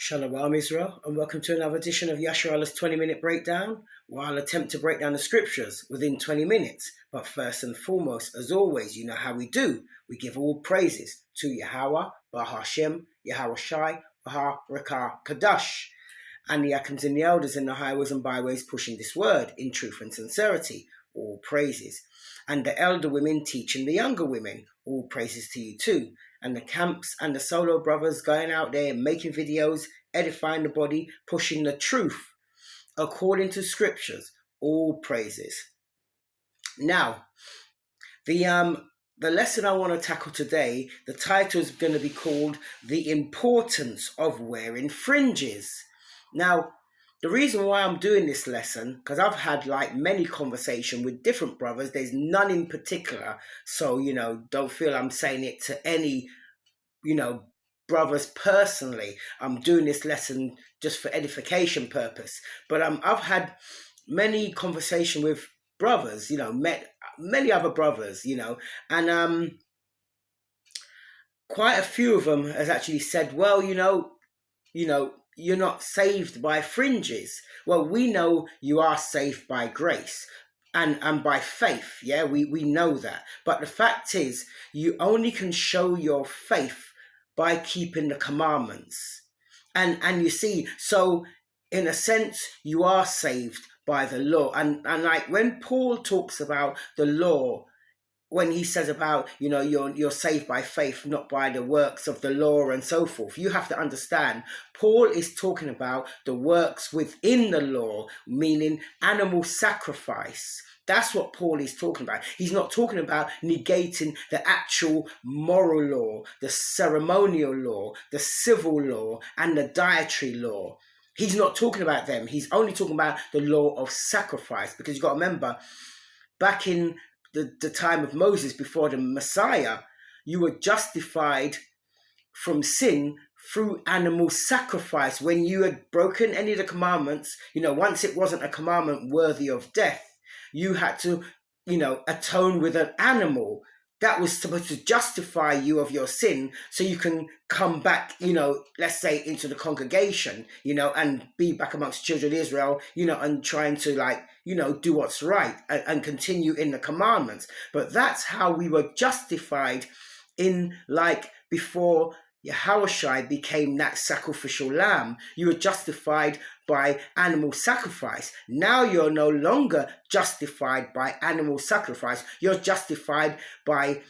Shalom Israel, and welcome to another edition of Yasharalah's 20-minute breakdown, where I'll attempt to break down the scriptures within 20 minutes. But first and foremost, as always, you know how we do. We give all praises to Yahweh, Bahashem, Yahweh Shai, Baha Rakah Kadash, and the Akams and the elders in the highways and byways pushing this word in truth and sincerity. All praises. And the elder women teaching the younger women. All praises to you too. And the camps and the solo brothers going out there making videos, edifying the body, pushing the truth according to scriptures. All praises. Now, the lesson I want to tackle today, the title is going to be called The Importance of Wearing Fringes. Now, the reason why I'm doing this lesson, because I've had like many conversations with different brothers, there's none in particular, so, don't feel I'm saying it to any, brothers personally. I'm doing this lesson just for edification purpose, but I've had many conversations with brothers, met many other brothers, and quite a few of them has actually said, well, you're not saved by fringes. Well, we know you are saved by grace and by faith. Yeah, we know that. But the fact is, you only can show your faith by keeping the commandments. And you see, so in a sense, you are saved by the law. And like when Paul talks about the law, when he says about, you're saved by faith, not by the works of the law and so forth, you have to understand, Paul is talking about the works within the law, meaning animal sacrifice. That's what Paul is talking about. He's not talking about negating the actual moral law, the ceremonial law, the civil law, and the dietary law. He's not talking about them. He's only talking about the law of sacrifice, because you've got to remember, back in the time of Moses, before the Messiah, you were justified from sin through animal sacrifice. When you had broken any of the commandments, once it wasn't a commandment worthy of death, you had to, atone with an animal that was supposed to justify you of your sin, so you can come back, let's say into the congregation, and be back amongst children of Israel, and trying to do what's right and continue in the commandments. But that's how we were justified in before Yahushua became that sacrificial lamb. You were justified by animal sacrifice. Now you're no longer justified by animal sacrifice. You're justified by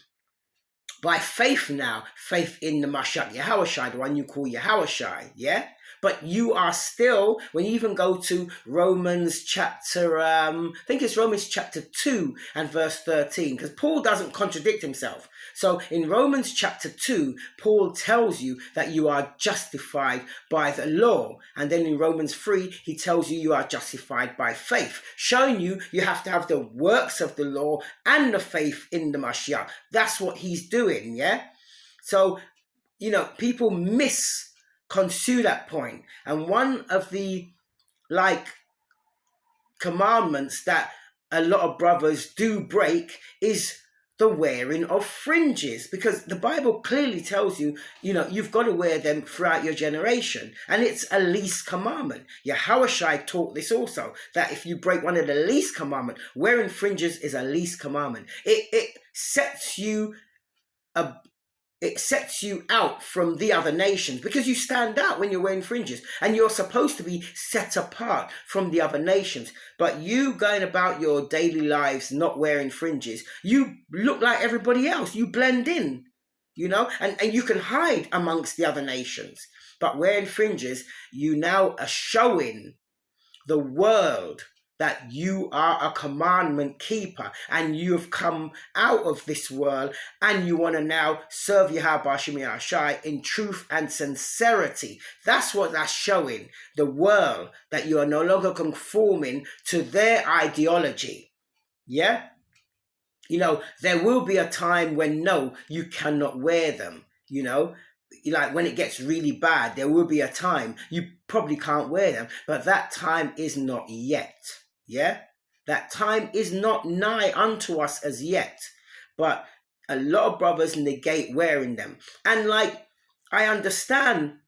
faith now. Faith in the Mashiach Yahushua, the one you call Yahushua, yeah? But you are still, when you even go to Romans chapter, I think it's Romans chapter 2 and verse 13, because Paul doesn't contradict himself. So in Romans chapter 2, Paul tells you that you are justified by the law. And then in Romans 3, he tells you you are justified by faith, showing you have to have the works of the law and the faith in the Mashiach. That's what he's doing, yeah? So, people misconstrue that point. And one of the commandments that a lot of brothers do break is the wearing of fringes, because the Bible clearly tells you, you've got to wear them throughout your generation, and it's a least commandment. Yahushua taught this also, that if you break one of the least commandment, wearing fringes is a least commandment. It sets you out from the other nations, because you stand out when you're wearing fringes, and you're supposed to be set apart from the other nations. But you going about your daily lives not wearing fringes, you look like everybody else. You blend in, and you can hide amongst the other nations. But wearing fringes, you now are showing the world that you are a commandment keeper, and you have come out of this world, and you want to now serve Yahweh Shemi Shai in truth and sincerity. That's what that's showing the world, that you are no longer conforming to their ideology. Yeah? There will be a time when, no, you cannot wear them, when it gets really bad, there will be a time you probably can't wear them, but that time is not yet. Yeah, that time is not nigh unto us as yet, but a lot of brothers negate wearing them. And I understand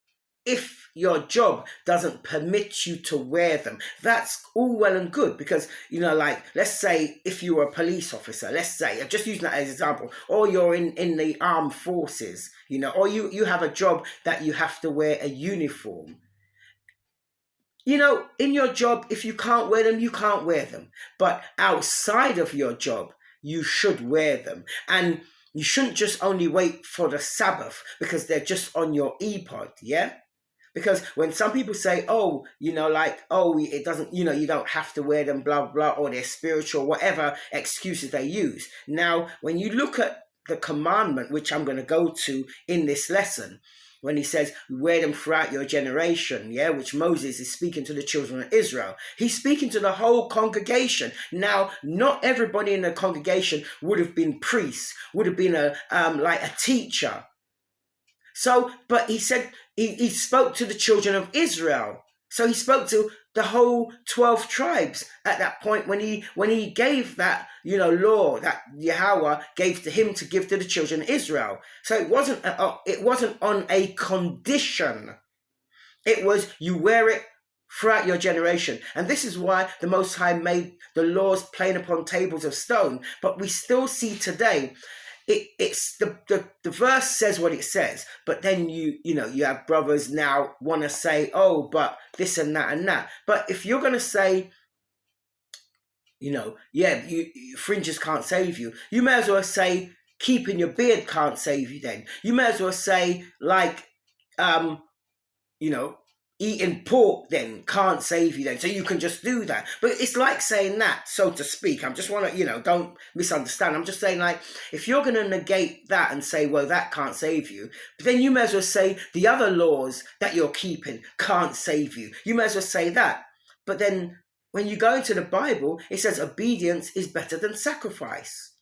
if your job doesn't permit you to wear them, that's all well and good, because, like, let's say if you were a police officer, let's say, I'm just using that as an example, or you're in the armed forces, or you have a job that you have to wear a uniform. In your job, if you can't wear them, you can't wear them. But outside of your job, you should wear them. And you shouldn't just only wait for the Sabbath because they're just on your ePod, yeah? Because when some people say, oh, it doesn't, you don't have to wear them, blah, blah, or they're spiritual, whatever excuses they use. Now, when you look at the commandment, which I'm going to go to in this lesson, when he says, wear them throughout your generation, yeah, which Moses is speaking to the children of Israel. He's speaking to the whole congregation. Now, not everybody in the congregation would have been priests, would have been a teacher. So, but he said, he spoke to the children of Israel. So he spoke to the whole 12 tribes at that point when he gave that, law that Yahweh gave to him to give to the children of Israel. So it wasn't on a condition. It was, you wear it throughout your generation. And this is why the Most High made the laws plain upon tables of stone. But we still see today, it's the verse says what it says, but then you have brothers now want to say, oh, but this and that and that. But if you're going to say, fringes can't save you, you may as well say keeping your beard can't save you. Then you may as well say eating pork then can't save you then, so you can just do that. But it's like saying that, so to speak. I just want to, don't misunderstand. I'm just saying, like, if you're going to negate that and say, well, that can't save you, but then you may as well say the other laws that you're keeping can't save you. You may as well say that. But then when you go into the Bible, it says obedience is better than sacrifice.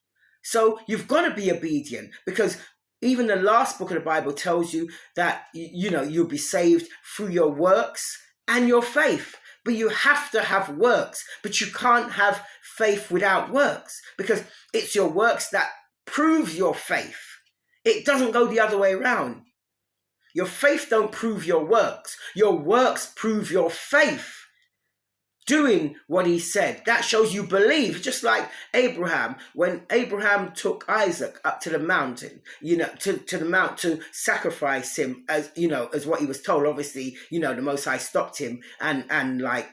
So you've got to be obedient, because even the last book of the Bible tells you that, you'll be saved through your works and your faith. But you have to have works. But you can't have faith without works, because it's your works that proves your faith. It doesn't go the other way around. Your faith don't prove your works. Your works prove your faith. Doing what he said, that shows you believe. Just like Abraham, when Abraham took Isaac up to the mountain, to the mount to sacrifice him, as what he was told. Obviously, the Most High stopped him, and like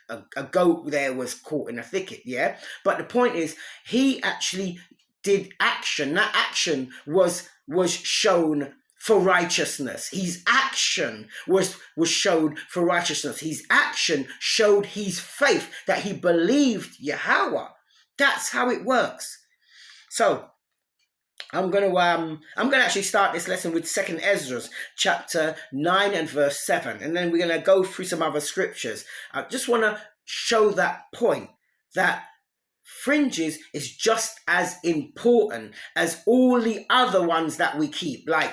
a goat there was caught in a thicket, yeah. But the point is, he actually did action. That action was shown for righteousness. His action was showed for righteousness. His action showed his faith, that he believed Yahweh. That's how it works. So I'm going to actually start this lesson with 2 Ezra chapter 9 and verse 7, and then we're going to go through some other scriptures. I just want to show that point, that fringes is just as important as all the other ones that we keep, like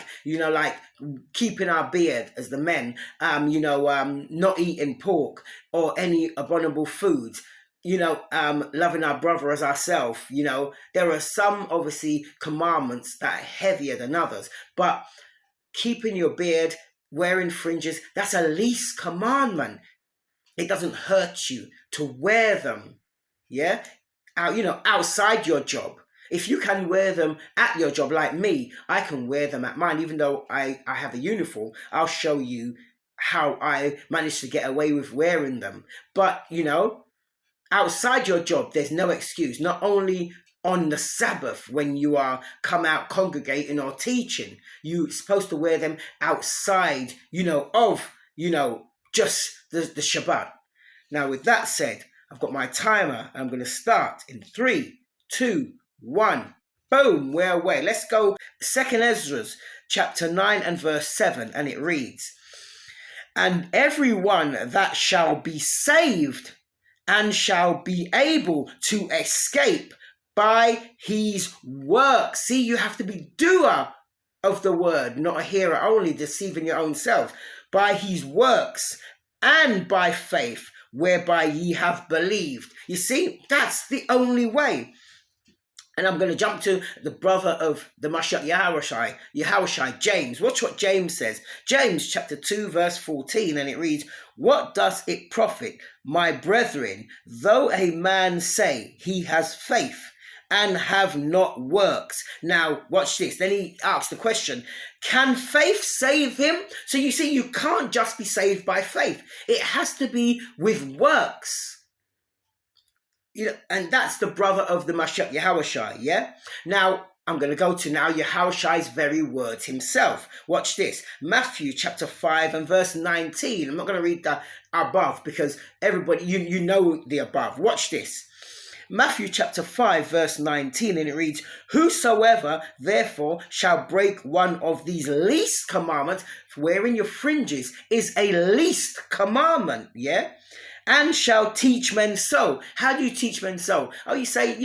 keeping our beard as the men, not eating pork or any abominable foods, loving our brother as ourselves. There are some obviously commandments that are heavier than others, but keeping your beard, wearing fringes, that's a least commandment. It doesn't hurt you to wear them, yeah. Outside your job. If you can wear them at your job, like me, I can wear them at mine, even though I have a uniform. I'll show you how I managed to get away with wearing them. But, outside your job, there's no excuse. Not only on the Sabbath, when you are come out congregating or teaching, you're supposed to wear them outside, of, just the Shabbat. Now, with that said, I've got my timer, and I'm going to start in 3, 2, 1. Boom, we're away. Let's go. 2 Ezra chapter 9 and verse 7, and it reads, and everyone that shall be saved and shall be able to escape by his work. See, you have to be doer of the word, not a hearer only, deceiving your own self. By his works and by faith, whereby ye have believed. You see, that's the only way. And I'm going to jump to the brother of the Mashiach Yahushai, James. Watch what James says. James chapter 2 verse 14, and it reads, "What does it profit, my brethren, though a man say he has faith and have not works?" Now, watch this. Then he asks the question, can faith save him? So you see, you can't just be saved by faith. It has to be with works. And that's the brother of the Mashiach Yahushai, yeah? Now, I'm going to go to now Yahushai's very words himself. Watch this. Matthew chapter 5 and verse 19. I'm not going to read the above because everybody, you know the above. Watch this. Matthew chapter 5 verse 19, and it reads, "Whosoever therefore shall break one of these least commandments," wearing your fringes is a least commandment, yeah? "And shall teach men so." How do you teach men so? Oh, you say,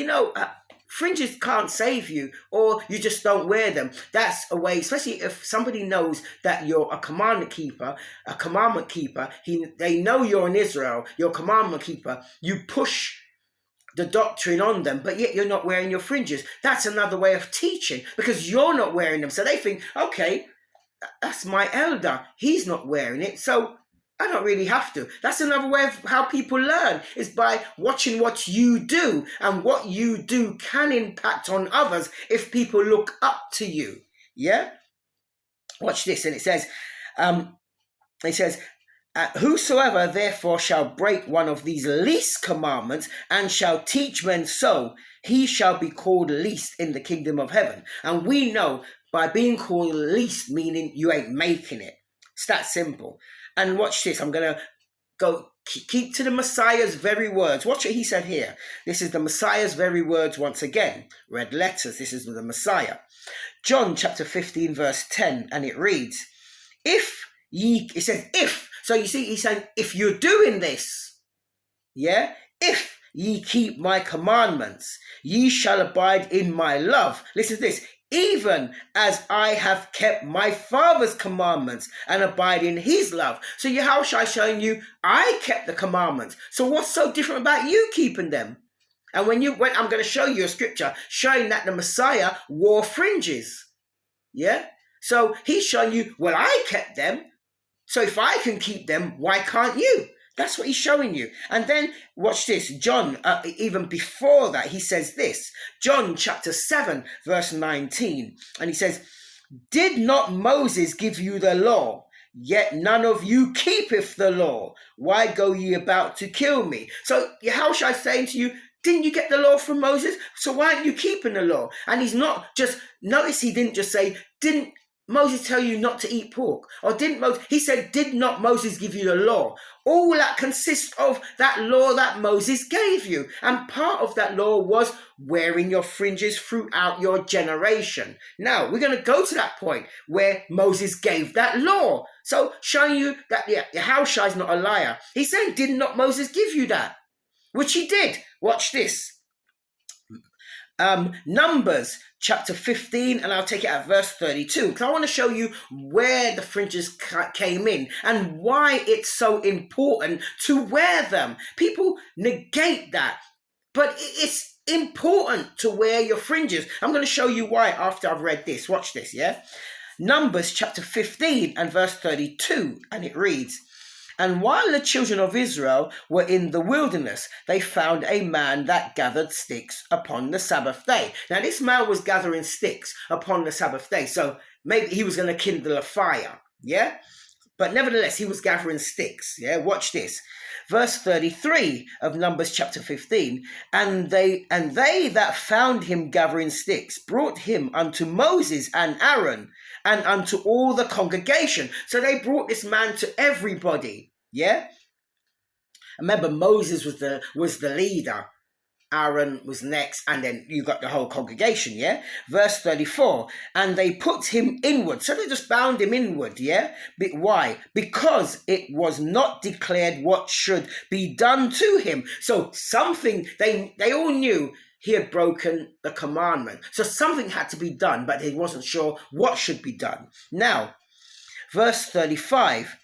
fringes can't save you, or you just don't wear them. That's a way, especially if somebody knows that you're a commandment keeper, they know you're in Israel, you're a commandment keeper, you push the doctrine on them, but yet you're not wearing your fringes. That's another way of teaching, because you're not wearing them. So they think, okay, that's my elder, he's not wearing it, so I don't really have to. That's another way of how people learn, is by watching what you do. And what you do can impact on others if people look up to you. Yeah? Watch this. And it says, "Whosoever therefore shall break one of these least commandments and shall teach men so, he shall be called least in the kingdom of heaven." And we know by being called least, meaning you ain't making it. It's that simple. And watch this. I'm going to go keep to the Messiah's very words. Watch what he said here. This is the Messiah's very words once again. Red letters. This is the Messiah. John chapter 15 verse 10. And it reads, it says if. So you see, he's saying, if you're doing this, yeah, if ye keep my commandments, ye shall abide in my love. Listen to this. "Even as I have kept my Father's commandments and abide in his love." So Yahushua is showing you, I kept the commandments. So what's so different about you keeping them? And when I'm going to show you a scripture showing that the Messiah wore fringes. Yeah? So he's showing you, well, I kept them. So if I can keep them, why can't you? That's what he's showing you. And then watch this. John, even before that, he says this. John chapter 7, verse 19. And he says, "Did not Moses give you the law? Yet none of you keepeth the law. Why go ye about to kill me?" So Yahushua is saying to you, didn't you get the law from Moses? So why aren't you keeping the law? And he's not just, notice he didn't just say, didn't Moses tell you not to eat pork? Or he said, did not Moses give you the law? All that consists of that law that Moses gave you. And part of that law was wearing your fringes throughout your generation. Now, we're going to go to that point where Moses gave that law. So, showing you that Yahushua is not a liar. He's saying, did not Moses give you that? Which he did. Watch this. Numbers chapter 15, and I'll take it at verse 32, because I want to show you where the fringes came in and why it's so important to wear them. People negate that, but it's important to wear your fringes. I'm going to show you why after I've read this. Watch this, yeah? Numbers chapter 15 and verse 32, and it reads, "And while the children of Israel were in the wilderness, they found a man that gathered sticks upon the Sabbath day." Now, this man was gathering sticks upon the Sabbath day, so maybe he was going to kindle a fire, yeah? But nevertheless, he was gathering sticks, yeah? Watch this. Verse 33 of Numbers chapter 15, "And they that found him gathering sticks brought him unto Moses and Aaron and unto all the congregation." So they brought this man to everybody, yeah? Remember, Moses was the leader. Aaron was next, and then you got the whole congregation, yeah? Verse 34, "And they put him inward." So they just bound him inward, yeah? But why? "Because it was not declared what should be done to him." So something, they all knew he had broken the commandment. So something had to be done, but they wasn't sure what should be done. Now, verse 35,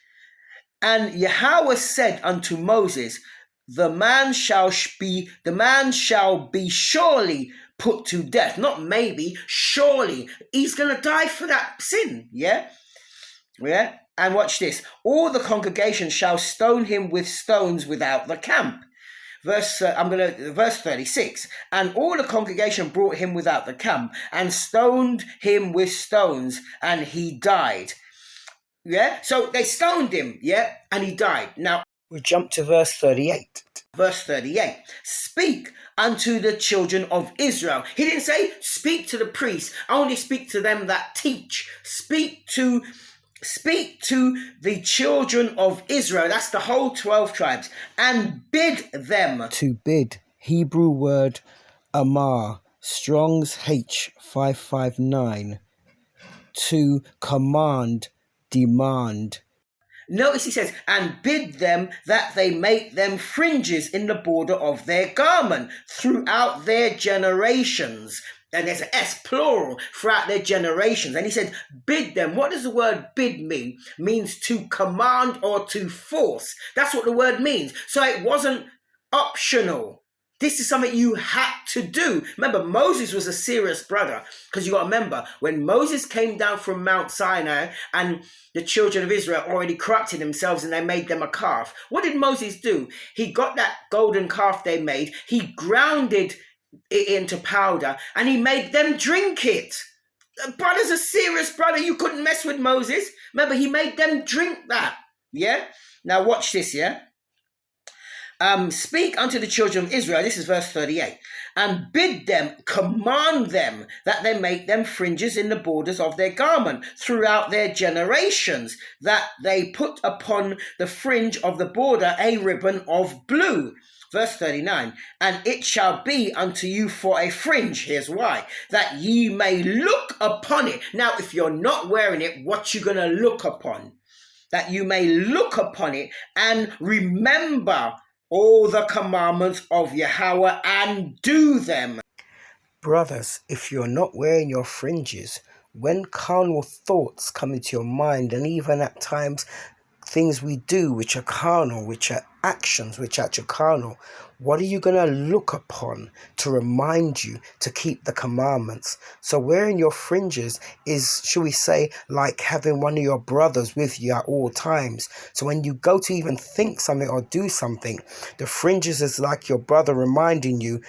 "And Yahweh said unto Moses, the man shall be surely put to death. Not maybe, surely. He's going to die for that sin, yeah? Yeah? And watch this. All the congregation shall stone him with stones without the camp. Verse 36. And all the congregation brought him without the camp and stoned him with stones, and he died. Yeah? So they stoned him, yeah? And he died. Now, we jump to verse 38. Verse 38. Speak unto the children of Israel. He didn't say speak to the priests, only speak to them that teach. Speak to the children of Israel. That's the whole 12 tribes. And bid them. To bid, Hebrew word amar, Strong's H559. To command, demand. Notice he says, and bid them that they make them fringes in the border of their garment throughout their generations. And there's an S, plural, throughout their generations. And he said, bid them. What does the word bid mean? Means to command or to force. That's what the word means. So it wasn't optional. This is something you had to do. Remember, Moses was a serious brother, because you got to remember, when Moses came down from Mount Sinai and the children of Israel already corrupted themselves and they made them a calf, what did Moses do? He got that golden calf they made, he grounded it into powder, and he made them drink it. Brother's a serious brother. You couldn't mess with Moses. Remember, he made them drink that. Yeah? Now watch this, yeah? Speak unto the children of Israel, this is verse 38, and bid them, command them, that they make them fringes in the borders of their garment throughout their generations, that they put upon the fringe of the border a ribbon of blue. Verse 39, and it shall be unto you for a fringe. Here's why. That ye may look upon it. Now, if you're not wearing it, what you going to look upon? That you may look upon it and remember all the commandments of Yahweh and do them. Brothers, if you're not wearing your fringes, when carnal thoughts come into your mind, and even at times things we do which are carnal, which are actions which are carnal, what are you going to look upon to remind you to keep the commandments? So wearing your fringes is, shall we say, like having one of your brothers with you at all times. So when you go to even think something or do something, the fringes is like your brother reminding you,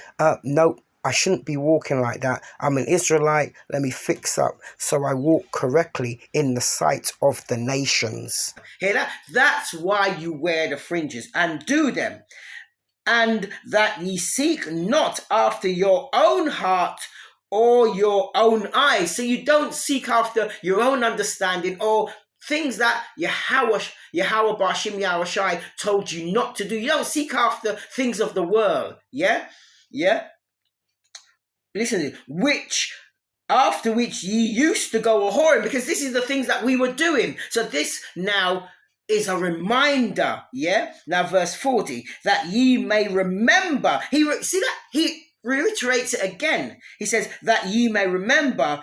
no, I shouldn't be walking like that. I'm an Israelite. Let me fix up so I walk correctly in the sight of the nations. Hear that? That's why you wear the fringes and do them. And that ye seek not after your own heart or your own eyes. So you don't seek after your own understanding or things that Yahweh Bashim Yahushai told you not to do. You don't seek after things of the world. Yeah? Yeah? Listen, after which ye used to go a-whoring, because this is the things that we were doing. So this now is a reminder, yeah? Now verse 40, that ye may remember. See that? He reiterates it again. He says, that ye may remember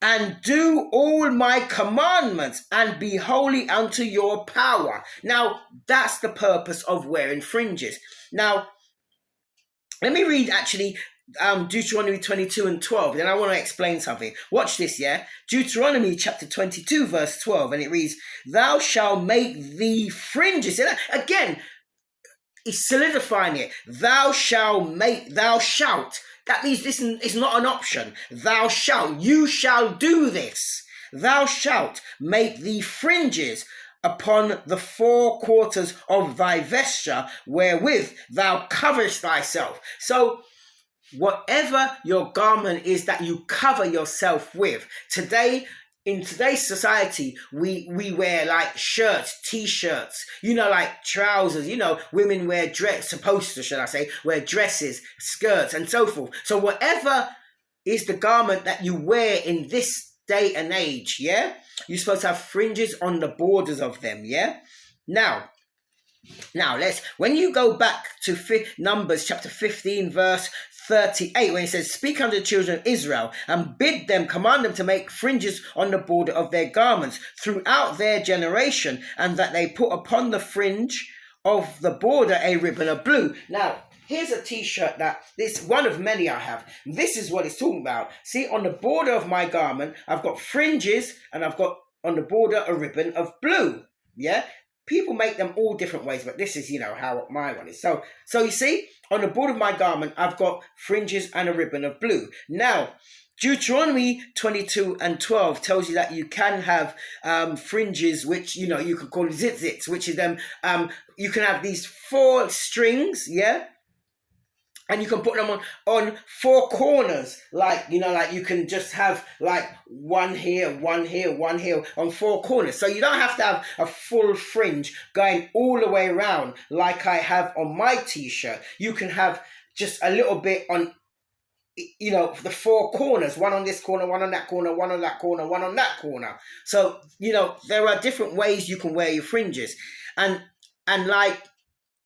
and do all my commandments and be holy unto your power. Now, that's the purpose of wearing fringes. Now, let me read actually Deuteronomy 22 and 12. Then I want to explain something. Watch this, yeah? Deuteronomy chapter 22 verse 12, and it reads, thou shalt make thee fringes. Again, he's solidifying it. Thou shalt. That means this is not an option. Thou shalt. You shall do this. Thou shalt make thee fringes upon the four quarters of thy vesture, wherewith thou coverest thyself. So, whatever your garment is that you cover yourself with. Today, in today's society, we wear like shirts, t-shirts, like trousers, women wear wear dresses, skirts and so forth. So whatever is the garment that you wear in this day and age, yeah? You're supposed to have fringes on the borders of them, yeah? Now, when you go back to Numbers chapter 15 verse 38, when he says, speak unto the children of Israel and bid them, command them to make fringes on the border of their garments throughout their generation, and that they put upon the fringe of the border a ribbon of blue. Now, Here's a t-shirt that this one of many I have. This is what it's talking about. See, on the border of my garment, I've got fringes and I've got on the border a ribbon of blue. Yeah. People make them all different ways, but this is, how my one is. So you see, on the border of my garment, I've got fringes and a ribbon of blue. Now, Deuteronomy 22:12 tells you that you can have fringes, which, you could call zitzits, which is them, you can have these 4 strings, yeah? And you can put them on 4 corners, like you can just have like one here, one here, one here on 4 corners. So you don't have to have a full fringe going all the way around like I have on my t-shirt. You can have just a little bit on, the 4 corners, one on this corner, one on that corner, one on that corner, one on that corner. So, there are different ways you can wear your fringes. And like,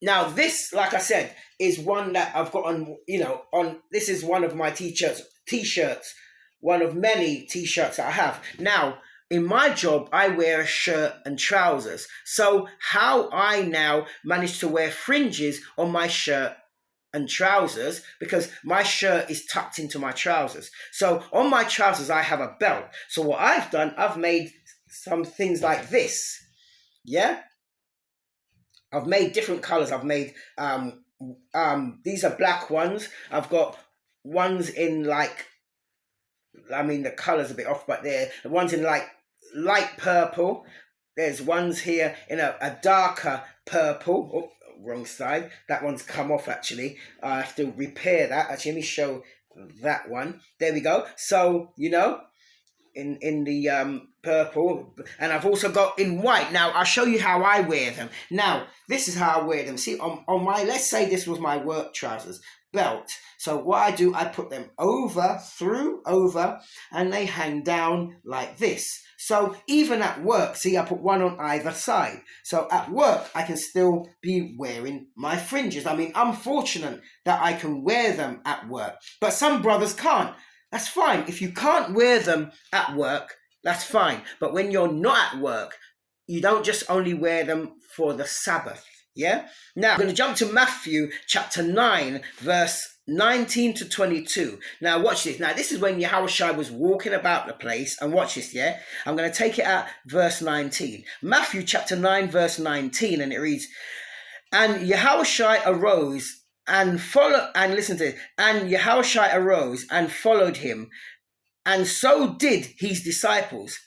now this, like I said, is one that I've got on, this is one of my t-shirts, one of many t-shirts that I have. Now, in my job, I wear a shirt and trousers. So how I now manage to wear fringes on my shirt and trousers, because my shirt is tucked into my trousers. So on my trousers, I have a belt. So what I've done, I've made some things like this. Yeah? I've made different colors. I've made, these are black ones. I've got ones in the color's a bit off, but they're the ones in like light purple. There's ones here in a darker purple. Oh, wrong side. That one's come off actually. I have to repair that. Actually, let me show that one. There we go. So, in the purple, and I've also got in white. Now I'll show you how I wear them. Now this is how I wear them. See, on my, let's say this was my work trousers belt. So what I do, I put them over, and they hang down like this. So even at work, see, I put one on either side. So at work, I can still be wearing my fringes. I mean, I'm fortunate that I can wear them at work, but some brothers can't. That's fine. If you can't wear them at work, that's fine. But when you're not at work, you don't just only wear them for the Sabbath. Yeah? Now, I'm going to jump to Matthew chapter 9, verse 19 to 22. Now, watch this. Now, this is when Yahushua was walking about the place. And watch this, yeah? I'm going to take it at verse 19. Matthew chapter 9, verse 19. And it reads, and Yahushua arose and listen to it. And Yahushua arose and followed him, and so did his disciples.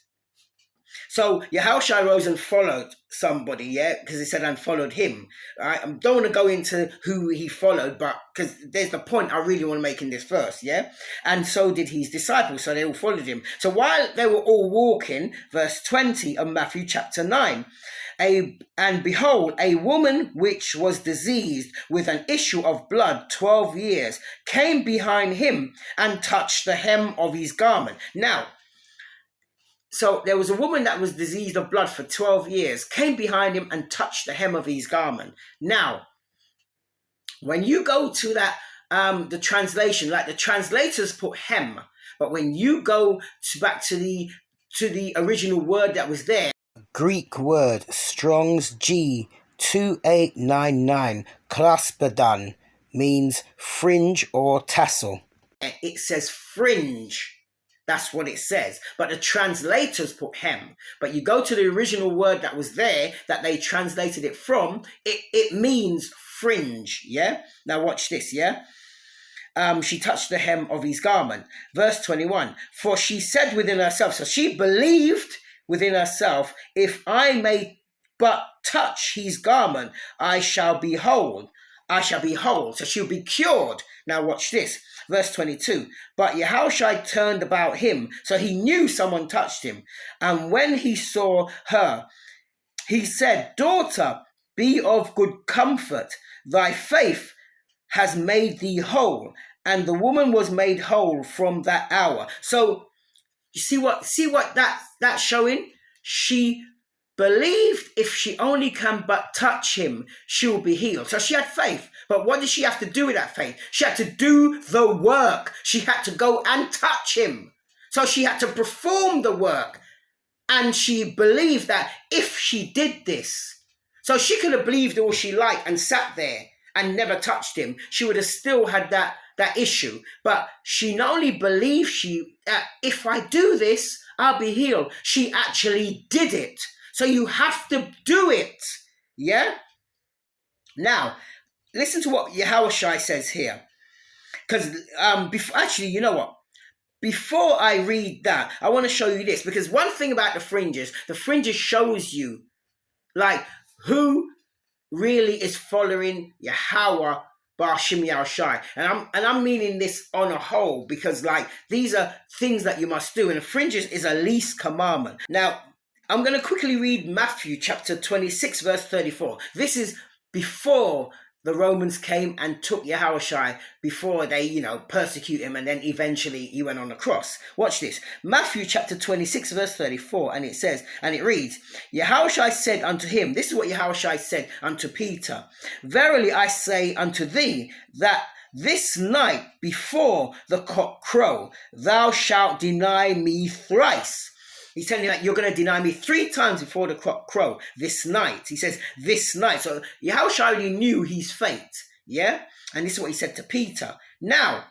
So Yahushua rose and followed somebody, yeah, because he said and followed him. I don't want to go into who he followed, but because there's the point I really want to make in this verse, yeah. And so did his disciples, so they all followed him. So while they were all walking, verse 20 of Matthew chapter 9, and behold, a woman which was diseased with an issue of blood 12 years came behind him and touched the hem of his garment. Now, so there was a woman that was diseased of blood for 12 years, came behind him and touched the hem of his garment. Now, when you go to that, the translation, like the translators put hem, but when you go back to the original word that was there, Greek word, Strong's G 2899, klaspadan, means fringe or tassel. It says fringe. That's what it says. But the translators put hem. But you go to the original word that was there, that they translated it from, it means fringe, yeah? Now watch this, yeah? She touched the hem of his garment. Verse 21, for she said within herself, so she believed within herself, if I may but touch his garment, I shall be whole. I shall be whole. So she'll be cured. Now watch this. Verse 22, but Yahushua turned about him, so he knew someone touched him. And when he saw her, he said, daughter, be of good comfort. Thy faith has made thee whole. And the woman was made whole from that hour. So you see what that's showing? She believed if she only can but touch him, she will be healed. So she had faith. But what did she have to do with that faith? She had to do the work. She had to go and touch him. So she had to perform the work. And she believed that if she did this, so she could have believed all she liked and sat there and never touched him, she would have still had that issue. But she not only believed if I do this, I'll be healed. She actually did it. So you have to do it. Yeah? Now, listen to what Yahushua says here. Because, actually, you know what? Before I read that, I want to show you this. Because one thing about the fringes shows you, like, who really is following Yahweh Ba'ashim Yahushai. And I'm meaning this on a whole, because, like, these are things that you must do. And the fringes is a least commandment. Now, I'm going to quickly read Matthew chapter 26, verse 34. This is before the Romans came and took Yahushua, before they, persecute him, and then eventually he went on the cross. Watch this. Matthew chapter 26, verse 34, and it reads, Yahushua said unto him, this is what Yahushua said unto Peter, verily I say unto thee, that this night before the cock crow, thou shalt deny me thrice. He's telling you that you're going to deny me 3 times before the cock crow this night. He says this night. So Yahushua already knew his fate. Yeah? And this is what he said to Peter. Now,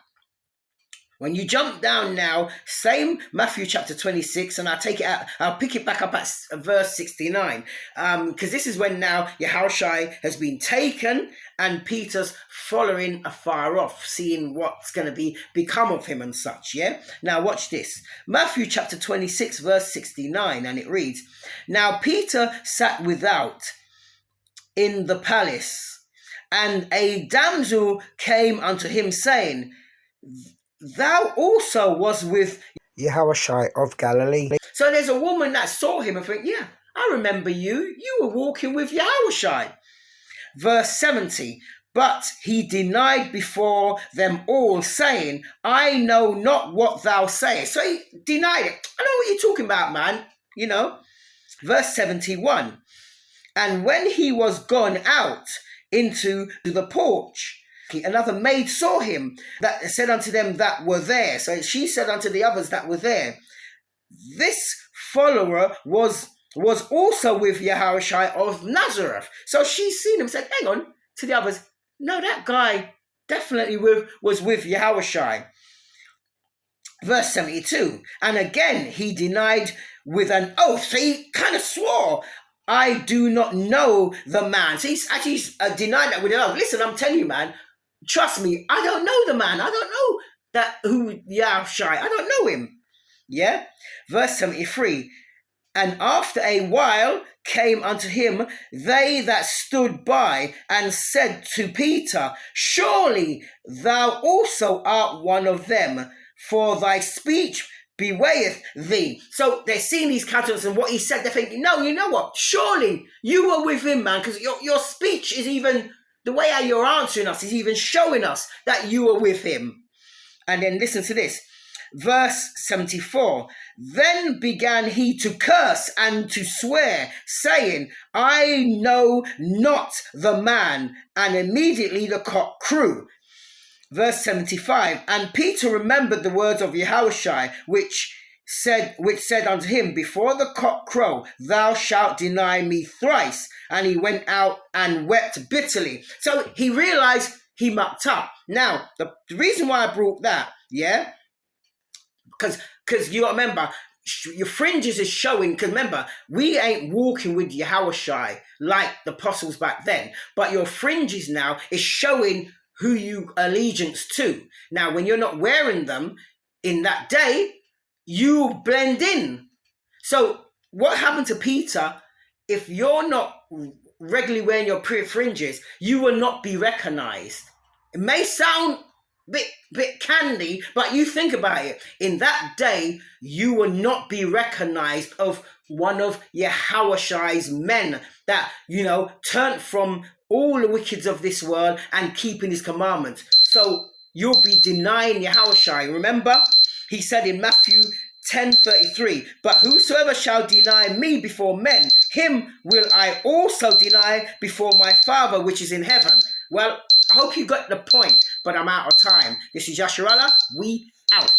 when you jump down now, same Matthew chapter 26, and I'll pick it back up at verse 69. Because this is when now Yahushua has been taken and Peter's following afar off, seeing what's going to become of him and such, yeah? Now watch this. Matthew chapter 26, verse 69, and it reads, Now Peter sat without in the palace, and a damsel came unto him, saying, Thou also was with Yahushua of Galilee. So there's a woman that saw him and think, yeah, I remember you. You were walking with Yahushua. Verse 70, but he denied before them all, saying, I know not what thou sayest. So he denied it. I know what you're talking about, man. Verse 71, and when he was gone out into the porch, another maid saw him, that said unto them that were there. So she said unto the others that were there, this follower was also with Yahushua of Nazareth. So she's seen him, said, hang on, to the others, no, that guy definitely was with Yahushua. Verse 72, and again he denied with an oath. So he kind of swore, I do not know the man. So he's actually denied that with an oath. Listen, I'm telling you, man, trust me, I don't know the man. I don't know who Yahushua. I don't know him. Yeah? Verse 73, and after a while came unto him they that stood by, and said to Peter, surely thou also art one of them, for thy speech bewayeth thee. So they're seeing these countenances and what he said, they're thinking, no, you know what? Surely you were with him, man, because your speech is even, the way how you're answering us is even showing us that you were with him. And then listen to this. Verse 74, then began he to curse and to swear, saying, I know not the man. And immediately the cock crew. Verse 75, and Peter remembered the words of Yahushua, which said unto him, before the cock crow, thou shalt deny me thrice. And he went out and wept bitterly. So he realized he mucked up. Now, the reason why I brought that, yeah, because you remember, your fringes is showing, because remember, we ain't walking with Yahushua like the apostles back then, but your fringes now is showing who you allegiance to. Now, when you're not wearing them in that day, you blend in. So what happened to Peter? If you're not regularly wearing your fringes, you will not be recognized. It may sound bit candy, but you think about it. In that day, you will not be recognized of one of Yahushua's men that, turned from all the wickedness of this world and keeping his commandments. So you'll be denying Yahushua. Remember, he said in Matthew 10:33, but whosoever shall deny me before men, him will I also deny before my Father which is in heaven. Well, I hope you got the point, but I'm out of time. This is Yasharallah. We out.